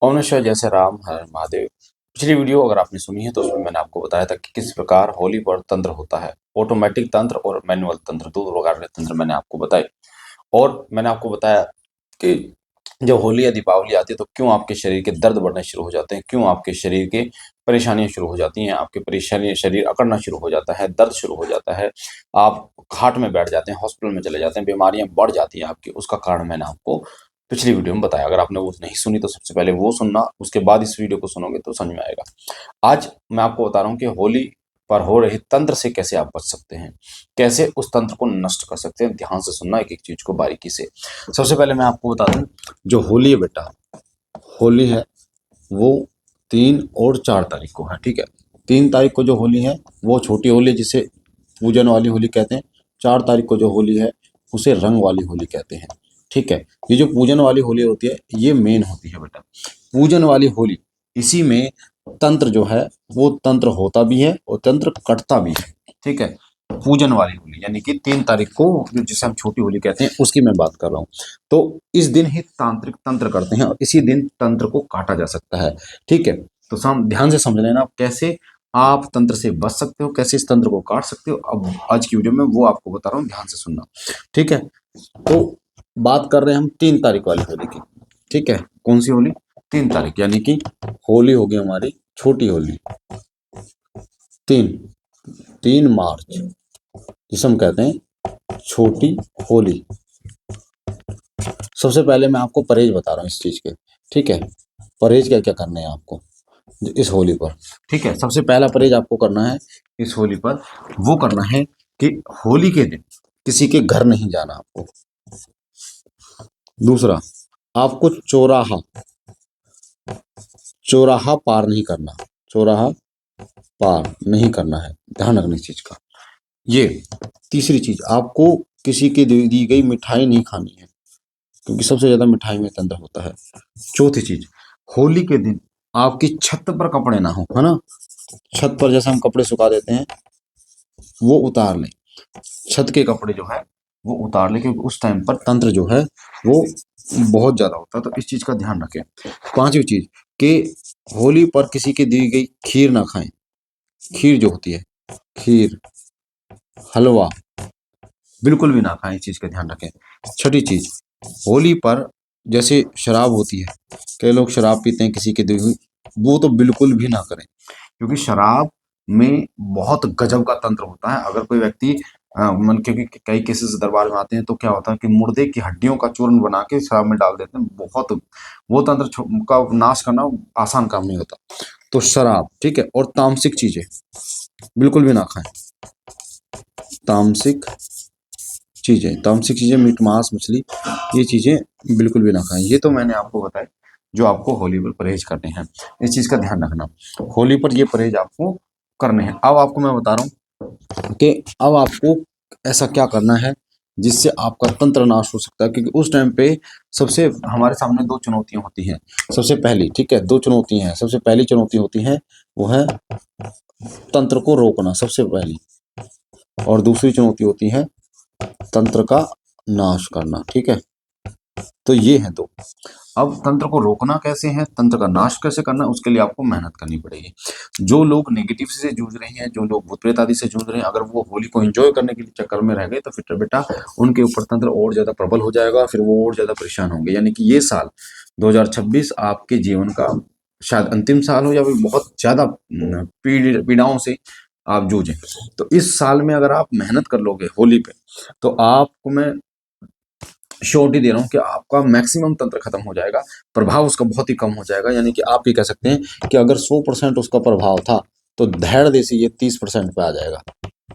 ओम नमः शिवाय। जैसे राम हर महादेव। पिछली वीडियो अगर आपने सुनी है तो उसमें मैंने आपको बताया था कि किस प्रकार होली पर तंत्र होता है। ऑटोमेटिक तंत्र और मैनुअल तंत्र, दो प्रकार के तंत्र मैंने आपको बताए। और मैंने आपको बताया कि जब होली या दीपावली आती है तो क्यों आपके शरीर के दर्द बढ़ने शुरू हो जाते हैं, क्यों आपके शरीर के परेशानियां शुरू हो जाती हैं, आपके परेशानी शरीर अकड़ना शुरू हो जाता है, दर्द शुरू हो जाता है, आप खाट में बैठ जाते हैं, हॉस्पिटल में चले जाते हैं, बीमारियां बढ़ जाती हैं आपकी। उसका कारण मैंने आपको पिछली वीडियो में बताया। अगर आपने वो नहीं सुनी तो सबसे पहले वो सुनना, उसके बाद इस वीडियो को सुनोगे तो समझ में आएगा। आज मैं आपको बता रहा हूँ कि होली पर हो रहे तंत्र से कैसे आप बच सकते हैं, कैसे उस तंत्र को नष्ट कर सकते हैं। ध्यान से सुनना एक एक चीज को बारीकी से। सबसे पहले मैं आपको बता दूं, जो होली है बेटा, होली है वो 3 और 4 तारीख को है, ठीक है। 3 तारीख को जो होली है वो छोटी होली है, जिसे पूजन वाली होली कहते हैं। 4 तारीख को जो होली है उसे रंग वाली होली कहते हैं, ठीक है। ये जो पूजन वाली होली होती है ये मेन होती है बेटा। पूजन वाली होली, इसी में तंत्र जो है वो तंत्र होता भी है और तंत्र कटता भी है, ठीक है। पूजन वाली होली यानी कि 3 तारीख को, जो जिसे हम छोटी होली कहते हैं, उसकी मैं बात कर रहा हूँ। तो इस दिन ही तांत्रिक तंत्र करते हैं और इसी दिन तंत्र को काटा जा सकता है, ठीक है। तो ध्यान से समझ लेना कैसे आप तंत्र से बच सकते हो, कैसे इस तंत्र को काट सकते हो। अब आज की वीडियो में वो आपको बता रहा हूँ, ध्यान से सुनना, ठीक है। तो बात कर रहे हैं हम 3 तारीख वाली होली की, ठीक है। कौन सी होली? 3 तारीख, यानी कि होली होगी हमारी छोटी होली। 3 3 मार्च, जिसे हम कहते हैं छोटी होली। सबसे पहले मैं आपको परहेज बता रहा हूँ इस चीज के, ठीक है। परहेज क्या क्या करने हैं आपको इस होली पर, ठीक है। सबसे पहला परहेज आपको करना है इस होली पर, वो करना है कि होली के दिन किसी के घर नहीं जाना आपको। दूसरा, आपको चौराहा चौराहा पार नहीं करना, चौराहा पार नहीं करना है, ध्यान रखना इस चीज का। ये तीसरी चीज, आपको किसी की दी गई मिठाई नहीं खानी है, क्योंकि सबसे ज्यादा मिठाई में तंत्र होता है। चौथी चीज, होली के दिन आपकी छत पर कपड़े ना हो, है ना। छत पर जैसे हम कपड़े सुखा देते हैं वो उतार लें, छत के कपड़े जो है वो उतार लें, क्योंकि उस टाइम पर तंत्र जो है वो बहुत ज्यादा होता है, तो इस चीज का ध्यान रखें। पांचवी चीज, कि होली पर किसी की दी गई खीर ना खाएं। खीर जो होती है, खीर, हलवा, बिल्कुल भी ना खाएं, इस चीज का ध्यान रखें। छठी चीज, होली पर जैसे शराब होती है, कई लोग शराब पीते हैं किसी की दी हुई, वो तो बिल्कुल भी ना करें, क्योंकि शराब में बहुत गजब का तंत्र होता है। अगर कोई व्यक्ति मन, क्योंकि कई केसेस दरबार में आते हैं तो क्या होता है कि मुर्दे की हड्डियों का चूर्ण बना के शराब में डाल देते हैं। बहुत वो तंत्र का नाश करना आसान काम नहीं होता। तो शराब, ठीक है। और तामसिक चीजें बिल्कुल भी ना खाएं। तामसिक तामसिक चीजें, मीट मांस मछली, ये चीजें बिल्कुल भी ना खाएं। ये तो मैंने आपको बताया जो आपको होली पर परहेज करने हैं, इस चीज का ध्यान रखना। होली पर ये परहेज आपको करने हैं। अब आपको मैं बता रहा हूँ कि अब आपको ऐसा क्या करना है जिससे आपका तंत्र नाश हो सकता है, क्योंकि उस टाइम पे सबसे हमारे सामने दो चुनौतियां होती हैं। सबसे पहली, ठीक है, दो चुनौतियां हैं। सबसे पहली चुनौती होती है वो है तंत्र को रोकना, सबसे पहली। और दूसरी चुनौती होती है तंत्र का नाश करना, ठीक है। तो ये है दो। अब तंत्र को रोकना कैसे है, तंत्र का नाश कैसे करना, उसके लिए आपको मेहनत करनी पड़ेगी। जो लोग नेगेटिव से जूझ रहे हैं, जो लोग भूत प्रेत आदि से जूझ रहे हैं, अगर वो होली को एंजॉय करने के चक्कर में रह गए तो फिर बेटा उनके ऊपर तंत्र और ज्यादा प्रबल हो जाएगा, फिर वो और ज्यादा परेशान होंगे। यानी कि ये साल 2026 आपके जीवन का शायद अंतिम साल हो, या फिर बहुत ज्यादा पीड़ाओं से आप जूझें। तो इस साल में अगर आप मेहनत कर लोगे होली पे, तो आपको मैं श्योरिटी दे रहा हूँ कि आपका मैक्सिमम तंत्र खत्म हो जाएगा, प्रभाव उसका बहुत ही कम हो जाएगा। यानी कि आप ये कह सकते हैं कि अगर 100% उसका प्रभाव था तो धैर्य देसी ये 30% पे आ जाएगा,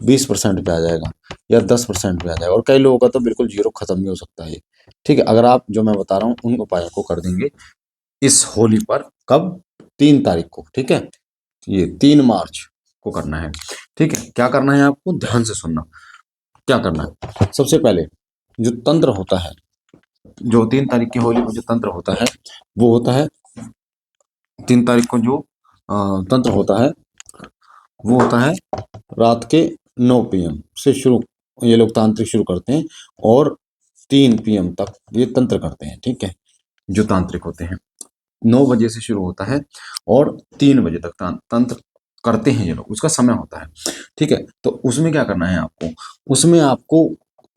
20% पे आ जाएगा, या 10% पे आ जाएगा। और कई लोगों का तो बिल्कुल जीरो खत्म भी हो सकता है, ठीक है। अगर आप जो मैं बता रहा हूँ उन उपायों को कर देंगे इस होली पर, कब? 3 तारीख को, ठीक है। ये 3 मार्च को करना है, ठीक है। क्या करना है आपको, ध्यान से सुनना। क्या करना है, सबसे पहले जो तंत्र होता है, जो 3 तारीख की होली को जो तंत्र होता है वो होता है, 3 तारीख को जो तंत्र होता है वो होता है रात के 9 PM से शुरू, ये लोग तांत्रिक शुरू करते हैं और 3 PM तक ये तंत्र करते हैं, ठीक है, जो तांत्रिक होते हैं। 9 बजे से शुरू होता है और 3 बजे तक तंत्र करते हैं ये लोग, उसका समय होता है। ठीक है, तो उसमें क्या करना है आपको, उसमें आपको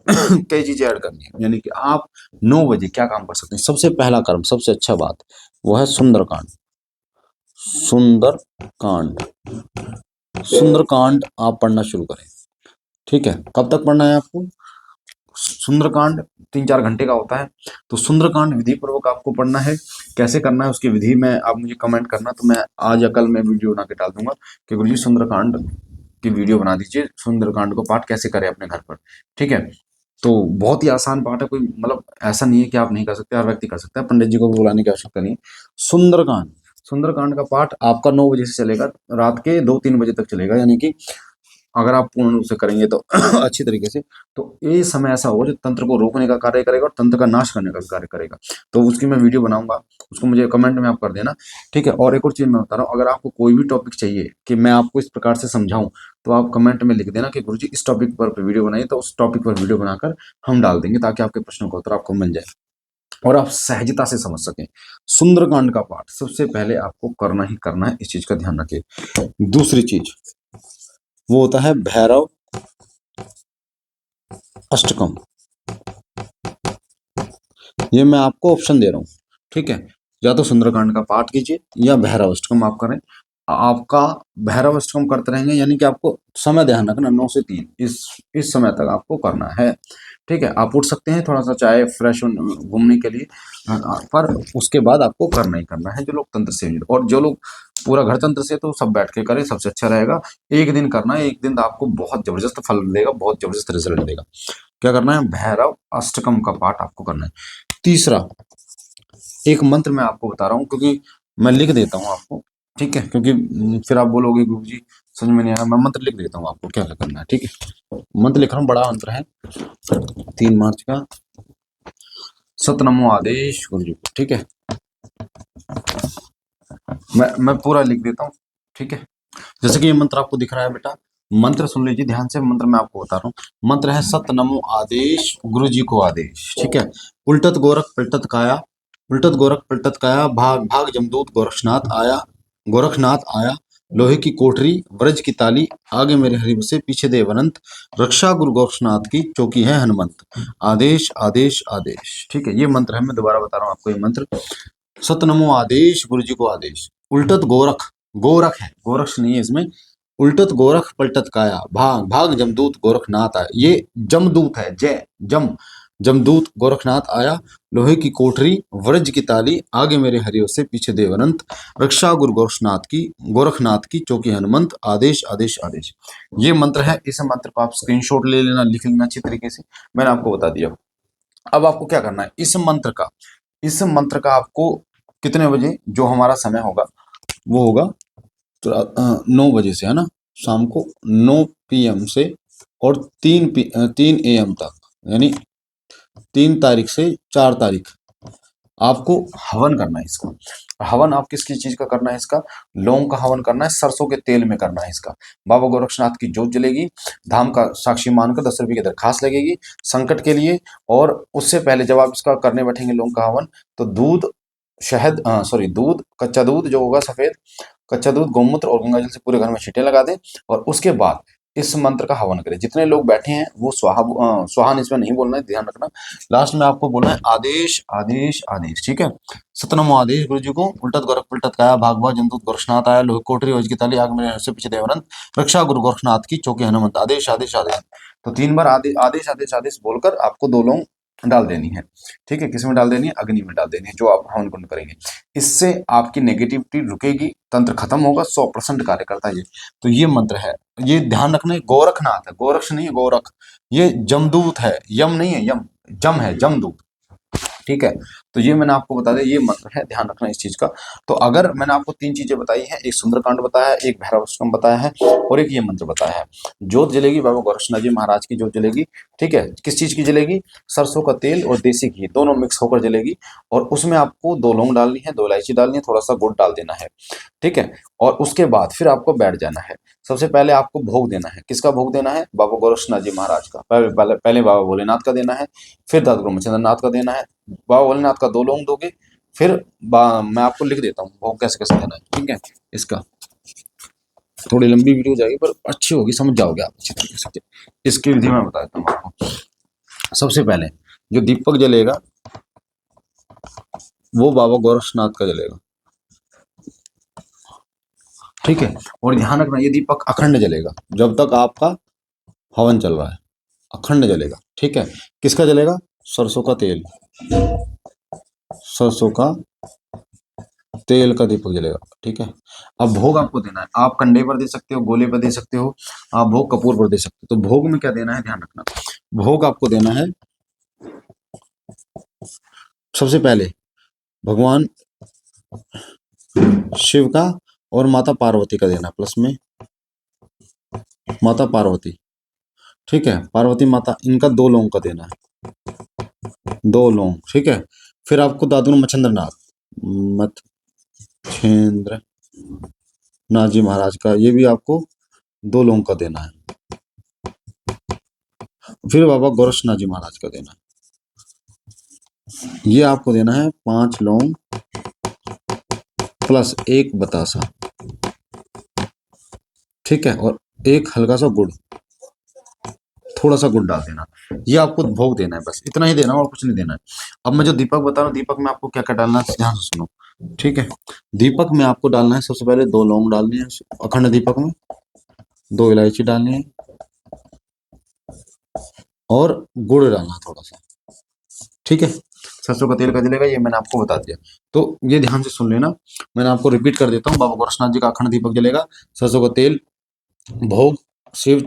कई चीजें ऐड करनी है, यानी कि आप 9 बजे क्या काम कर सकते हैं। सबसे पहला कर्म, सबसे अच्छा बात वो है सुंदरकांड। सुंदरकांड, सुंदरकांड आप पढ़ना शुरू करें। ठीक है, कब तक पढ़ना है आपको, सुंदरकांड 3-4 घंटे का होता है, तो सुंदरकांड विधि पूर्वक आपको पढ़ना है। कैसे करना है उसकी विधि में आप मुझे कमेंट करना, तो मैं आज या कल में वीडियो बना के डाल दूंगा कि गुरुजी सुंदरकांड की वीडियो बना दीजिए, सुंदरकांड को पाठ कैसे करें अपने घर पर। ठीक है, तो बहुत ही आसान पाठ है, कोई मतलब ऐसा नहीं है कि आप नहीं कर सकते, हर व्यक्ति कर सकता है, पंडित जी को भी बुलाने की आवश्यकता नहीं है। सुंदरकांड, सुंदरकांड का पाठ आपका 9 बजे से चलेगा, रात के 2-3 बजे तक चलेगा, यानी कि अगर आप पूर्ण रूप से करेंगे तो अच्छी तरीके से, तो ये समय ऐसा होगा जो तंत्र को रोकने का कार्य करेगा और तंत्र का नाश करने का कार्य करेगा। तो उसकी मैं वीडियो बनाऊंगा, उसको मुझे कमेंट में आप कर देना। ठीक है, और एक और चीज मैं बता रहा हूँ, अगर आपको कोई भी टॉपिक चाहिए कि मैं आपको इस प्रकार से समझाऊं, तो आप कमेंट में लिख देना कि गुरुजी इस टॉपिक पर वीडियो बनाइए, तो उस टॉपिक पर वीडियो बनाकर हम डाल देंगे, ताकि आपके प्रश्नों का उत्तर आपको मिल जाए और आप सहजता से समझ सकें। सुंदरकांड का पाठ सबसे पहले आपको करना ही करना है, इस चीज का ध्यान रखिए। दूसरी चीज वो होता है भैरव अष्टकम। ये मैं आपको ऑप्शन दे रहा हूँ। ठीक है, या तो सुंदरकांड का पाठ कीजिए या भैरव अष्टकम आप करें। आपका भैरव अष्टकम करते रहेंगे, यानी कि आपको समय ध्यान रखना 9 से 3 इस समय तक आपको करना है। ठीक है, आप उठ सकते हैं थोड़ा सा चाय फ्रेश घूमने के लिए, पर उसके बाद आपको करना ही करना है। जो लोग तंत्र से और जो लोग पूरा घर तंत्र से, तो सब बैठ के करें, सबसे अच्छा रहेगा। एक दिन करना है, एक दिन आपको बहुत जबरदस्त फल देगा, बहुत जबरदस्त रिजल्ट देगा। क्या करना है, भैरव अष्टकम का पाठ आपको करना है। तीसरा एक मंत्र मैं आपको बता रहा हूँ, क्योंकि मैं लिख देता हूँ आपको। ठीक है, क्योंकि फिर आप बोलोगे गुरु जी समझ में नहीं आया, मैं मंत्र लिख देता हूँ आपको क्या क्या करना है। ठीक है, मंत्र लिख रहा हूँ, बड़ा मंत्र है 3 मार्च का, सतनमो आदेश गुरु जी को। ठीक है, मैं पूरा लिख देता हूँ। ठीक है, जैसे कि ये मंत्र आपको दिख रहा है बेटा, मंत्र सुन लीजिए ध्यान से, मंत्र मैं आपको बता रहा हूँ। मंत्र है सत नमो आदेश गुरु जी को आदेश। ठीक है, उल्टत गोरख पलटत काया, उल्टत गोरख पलटत काया, भाग भाग जमदूत गोरखनाथ आया, गोरखनाथ आया, लोहे की कोठरी व्रज की ताली, आगे मेरे हरि बसे पीछे देव अनंत, रक्षा गुरु गोरखनाथ की चौकी है हनुमंत, आदेश आदेश आदेश। ठीक है, ये मंत्र है, मैं दोबारा बता रहा हूँ आपको ये मंत्र। सतनमो आदेश गुरु जी को आदेश, उल्टत गोरख, गोरख है गोरक्ष नहीं है इसमें, उल्टत गोरख पलटत काया, भाग भाग जमदूत गोरखनाथ आया। ये जमदूत है, जय जम, जमदूत गोरखनाथ आया, लोहे की कोठरी व्रज की ताली, आगे मेरे हरियो से पीछे देव अनंत, रक्षा गुरु गोरखनाथ की चौकी हनुमंत, आदेश आदेश आदेश। ये मंत्र है, इस मंत्र को आप स्क्रीनशॉट ले लेना, लिख लेना अच्छी तरीके से, मैंने आपको बता दिया। अब आपको क्या करना है, इस मंत्र का आपको कितने बजे जो हमारा समय होगा वो होगा, तो 9 बजे से, है ना, शाम को 9 PM से और 3 AM तक, यानी 3 तारीख से 4 तारीख आपको हवन करना है इसका। हवन आप किस किस चीज का करना है, इसका लौंग का हवन करना है, सरसों के तेल में करना है इसका। बाबा गोरक्षनाथ की जोत जलेगी, धाम का साक्षी मानकर 10 रुपए की दरखास्त लगेगी संकट के लिए। और उससे पहले जब आप इसका करने बैठेंगे लौंग का हवन, तो दूध, शहद, सॉरी दूध, कच्चा दूध जो होगा सफेद, कच्चा दूध, गौमूत्र और गंगा जल से पूरे घर में छींटे लगा दें, और उसके बाद इस मंत्र का हवन करें। जितने लोग बैठे हैं वो स्वाहा इसमें नहीं बोलना है, ध्यान रखना। लास्ट में आपको बोलना है आदेश आदेश आदेश। ठीक है, सतनमो आदेश गुरु जी को, उल्टत गोरख पलटत काया, भाग भाग जमदूत गोरखनाथ आया, लोहे कोठरी वज की ताली, आग मेरे से पीछे देवरंत, रक्षा गुरु गोरखनाथ की चौकी हनुमंत, आदेश आदेश आदेश। तो 3 बार आदेश आदेश आदेश आदेश बोलकर आपको 2 लौंग डाल देनी है। ठीक है, किस में डाल देनी है, अग्नि में डाल देनी है, जो आप हवन कुंड करेंगे। इससे आपकी नेगेटिविटी रुकेगी, तंत्र खत्म होगा, 100% कार्य करता है ये। तो ये मंत्र है, ये ध्यान रखना है, गोरखनाथ है, गोरक्ष नहीं है, गोरख। ये जमदूत है, यम नहीं है, यम जम है, जमदूत। ठीक है, तो ये मैंने आपको बता दिया, ये मंत्र है, ध्यान रखना इस चीज का। तो अगर मैंने आपको 3 चीजें बताई हैं, एक सुंदरकांड बताया है, एक भैरवाष्टकम बताया है, और एक ये मंत्र बताया है। जोत जलेगी बाबा गोरक्षनाथ जी महाराज की जोत जलेगी। ठीक है, किस चीज की जलेगी, सरसों का तेल और देसी घी दोनों मिक्स होकर जलेगी, और उसमें आपको 2 लौंग डालनी है, 2 इलायची डालनी है, थोड़ा सा गुड़ डाल देना है। ठीक है, और उसके बाद फिर आपको बैठ जाना है। सबसे पहले आपको भोग देना है, किसका भोग देना है, बाबा गोरक्षनाथ जी महाराज का। पहले बाबा भोलेनाथ का देना है, फिर दादा गुरु मच्छिंद्र नाथ का देना है। बाबा भोलेनाथ का 2 लौंग दोगे, फिर मैं आपको लिख देता हूँ भोग कैसे कैसे देना है, ठीक है। इसका थोड़ी लंबी वीडियो जाएगी पर अच्छी होगी, समझ जाओगे आप अच्छी तरीके से। इसकी विधि मैं बता देता हूँ आपको। सबसे पहले जो दीपक जलेगा वो बाबा गोरक्षनाथ का जलेगा, ठीक है। और ध्यान रखना ये दीपक अखंड जलेगा जब तक आपका हवन चल रहा है, अखंड जलेगा, ठीक है। किसका जलेगा? सरसों का तेल, सरसों का तेल का दीपक जलेगा, ठीक है। अब भोग आपको देना है, आप कंडे पर दे सकते हो, गोले पर दे सकते हो, आप भोग कपूर पर दे सकते हो। तो भोग में क्या देना है ध्यान रखना। भोग आपको देना है सबसे पहले भगवान शिव का और माता पार्वती का देना, प्लस में माता पार्वती, ठीक है। पार्वती माता इनका 2 लौंग का देना है, 2 लौंग, ठीक है। फिर आपको दादू मच्छिंद्र नाथ जी महाराज का ये भी आपको 2 लौंग का देना है। फिर बाबा गोरक्षनाथ जी महाराज का देना है, ये आपको देना है 5 लौंग प्लस 1 बतासा, ठीक है। और एक हल्का सा गुड़, थोड़ा सा गुड़ डाल देना। ये आपको भोग देना है, बस इतना ही देना और कुछ नहीं देना है। अब मैं जो दीपक बता रहा हूँ, दीपक में आपको क्या क्या डालना है ध्यान से सुनो, ठीक है। दीपक में आपको डालना है सबसे पहले 2 लौंग डालनी है अखंड दीपक में, 2 इलायची डालनी है और गुड़ डालना है थोड़ा सा, ठीक है। सरसों का तेल का जलेगा, ये मैंने आपको बता दिया। तो ये ध्यान से सुन लेना, मैंने आपको रिपीट कर देता हूँ। बाबा गोरक्षनाथ जी का अखंड दीपक जलेगा, सरसों का तेल, भोग शिव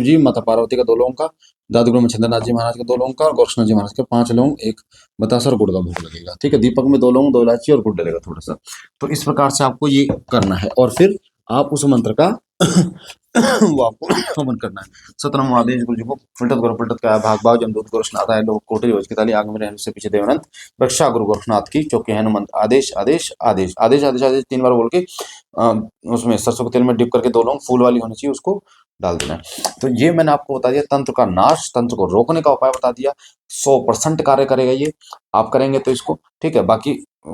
जी माता पार्वती का 2 लौंग का, दादू गुरु मच्छिंद्रनाथ जी महाराज का 2 लौंग का और गोरक्षनाथ जी महाराज का 5 लौंग, 1 बतासा और गुड़ का भोग लगेगा, ठीक है। दीपक में 2 लौंग, 2 इलायची और गुड़ डलेगा थोड़ा सा। तो इस प्रकार से आपको ये करना है और फिर आप उस मंत्र का वो आपको हवन करना है। सतनाम आदेश गुरु जी को पलटत गुरु पलटत का भाग भाव जमदूत गोरक्षनाथ आए लोग कोटरी रोज की ताली आग में रहने से पीछे देवनंत रक्षा गुरु गोरक्षनाथ की चौके हनुमंत आदेश आदेश आदेश आदेश आदेश आदेश 3 बार बोल के उसमें सरसों के तेल में डिप करके 2 लौंग फूल वाली होनी चाहिए उसको डाल देना है। तो ये मैंने आपको बता दिया तंत्र का नाश, तंत्र को रोकने का उपाय बता दिया। 100% कार्य करेगा ये, आप करेंगे तो इसको, ठीक है। बाकी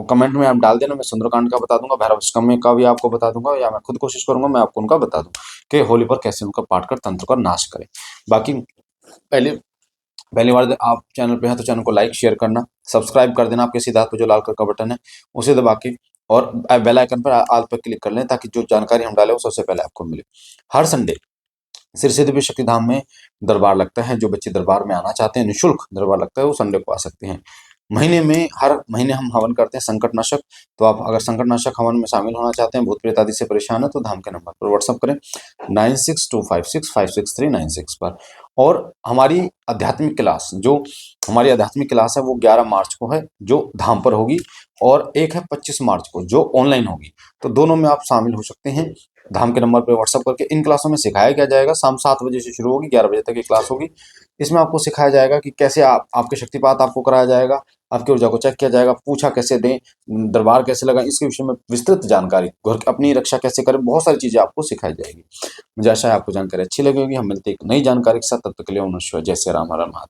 कमेंट में आप डाल देना, मैं सुंदरकांड का बता दूंगा, भैरवष्टमी का भी आपको बता दूंगा, या मैं खुद कोशिश करूंगा मैं आपको उनका बता दूं कि होली पर कैसे उनका पाठ कर तंत्र का नाश करें। बाकी पहले पहली बार आप चैनल पे हैं तो चैनल को लाइक शेयर करना, सब्सक्राइब कर देना, आपके सीधा हाथ पे जो लाल कलर का बटन है उसे दबा के और बेल आइकन पर ऑल पर क्लिक कर लें ताकि जो जानकारी हम डालें वो सबसे पहले आपको मिले। हर संडे सिर सिद्धि भी शक्तिधाम में दरबार लगता है, जो बच्चे दरबार में आना चाहते हैं निःशुल्क दरबार लगता है वो संडे को आ सकते हैं। महीने में हर महीने हम हवन करते हैं संकटनाशक, तो आप अगर संकटनाशक हवन में शामिल होना चाहते हैं, भूत प्रेत आदि से परेशान है तो धाम के नंबर पर व्हाट्सअप करें 9625656396 पर। और हमारी आध्यात्मिक क्लास है वो 11 मार्च को है जो धाम पर होगी, और एक है 25 मार्च को जो ऑनलाइन होगी। तो दोनों में आप शामिल हो सकते हैं धाम के नंबर पर व्हाट्सअप करके। इन क्लासों में सिखाया क्या जाएगा, शाम 7 बजे से शुरू होगी, 11 बजे तक की क्लास होगी। इसमें आपको सिखाया जाएगा कि कैसे आपके शक्तिपात आपको कराया जाएगा, आपकी ऊर्जा को चेक किया जाएगा, पूछा कैसे दें, दरबार कैसे लगाएं, इसके विषय में विस्तृत जानकारी, घर अपनी रक्षा कैसे करें, बहुत सारी चीजें आपको सिखाई जाएगी। मुझे आशा है आपको जानकारी अच्छी लगी होगी। हम मिलते हैं एक नई जानकारी के साथ, तब तक के लिए ओम नमः शिवाय, जय श्री राम, हर हर महादेव।